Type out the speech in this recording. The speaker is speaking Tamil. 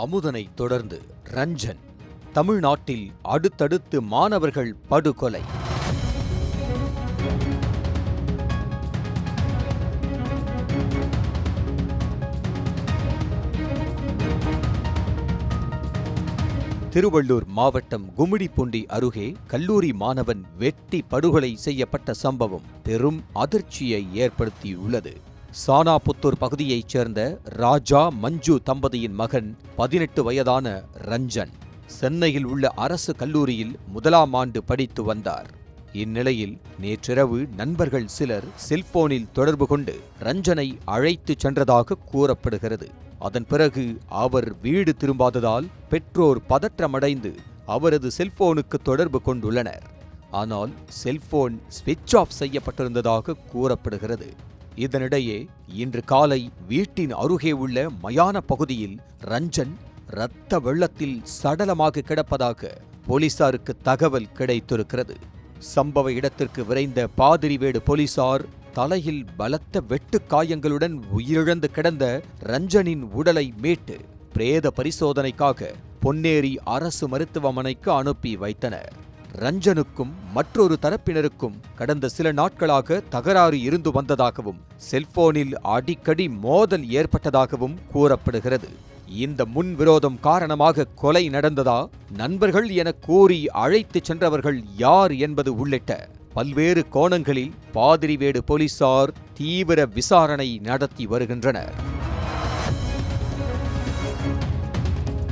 அமுதனை தொடர்ந்து ரஞ்சன். தமிழ்நாட்டில் அடுத்தடுத்து மாணவர்கள் படுகொலை. திருவள்ளூர் மாவட்டம் கும்மிடிப்பூண்டி அருகே கல்லூரி மாணவன் வெட்டி படுகொலை செய்யப்பட்ட சம்பவம் பெரும் அதிர்ச்சியை ஏற்படுத்தியுள்ளது. சானாபுத்தூர் பகுதியைச் சேர்ந்த ராஜா மஞ்சு தம்பதியின் மகன் 18 வயதான ரஞ்சன் சென்னையில் உள்ள அரசு கல்லூரியில் முதலாம் ஆண்டு படித்து வந்தார். இந்நிலையில் நேற்றிரவு நண்பர்கள் சிலர் செல்போனில் தொடர்பு கொண்டு ரஞ்சனை அழைத்துச் சென்றதாக கூறப்படுகிறது. அதன் பிறகு அவர் வீடு திரும்பாததால் பெற்றோர் பதற்றமடைந்து அவரது செல்போனுக்கு தொடர்பு கொண்டுள்ளனர். ஆனால் செல்போன் ஸ்விட்ச் ஆஃப் செய்யப்பட்டிருந்ததாக கூறப்படுகிறது. இதனிடையே இன்று காலை வீட்டின் அருகே உள்ள மயான பகுதியில் ரஞ்சன் இரத்த வெள்ளத்தில் சடலமாக கிடப்பதாக போலீசாருக்கு தகவல் கிடைத்திருக்கிறது. சம்பவ இடத்திற்கு விரைந்த பாதிரிவேடு போலீசார் தலையில் பலத்த வெட்டு காயங்களுடன் உயிரிழந்து கிடந்த ரஞ்சனின் உடலை மீட்டு பிரேத பரிசோதனைக்காக பொன்னேரி அரசு மருத்துவமனைக்கு அனுப்பி வைத்தனர். ரஞ்சனுக்கும் மற்றொரு தரப்பினருக்கும் கடந்த சில நாட்களாக தகராறு இருந்து வந்ததாகவும் செல்போனில் அடிக்கடி மோதல் ஏற்பட்டதாகவும் கூறப்படுகிறது. இந்த முன்விரோதம் காரணமாக கொலை நடந்ததா, நண்பர்கள் என கூறி அழைத்துச் சென்றவர்கள் யார் என்பது உள்ளிட்ட பல்வேறு கோணங்களில் பாதிரிவேடு போலீசார் தீவிர விசாரணை நடத்தி வருகின்றனர்.